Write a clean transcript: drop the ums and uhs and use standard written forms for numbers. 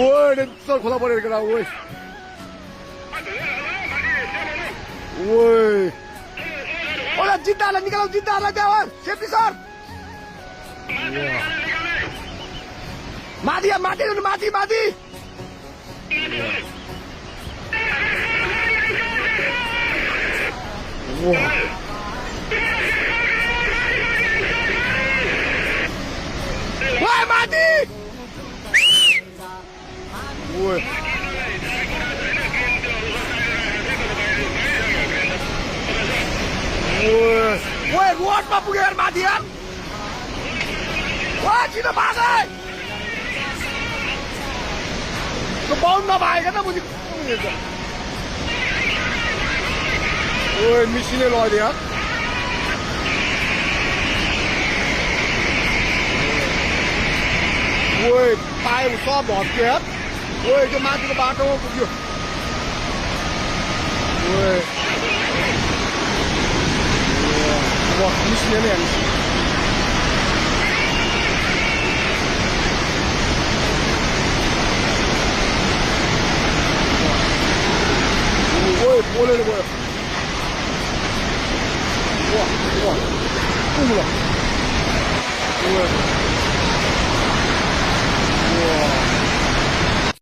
喂，这这खोला परेर केटा ओइ ओइ ओला जित्तालाई निकालौ जित्तालाई त्यहाँ सेफ्टी सर माथि माथि माथि माथि ओइ माथि ओइ ओइ रोडमा पुग्यो यार माथि यार ओइ छिटो भागै त्यो बाउन्ड नभएको त मुझे ओइ मिसिने लग्यो यार ओइ पायो सब भत्क्यो यार ओइ त्यो माथिको बाटोमा पुग्यो ओइ मिसिने नै हामी ओइ पोलेर गयो वा वा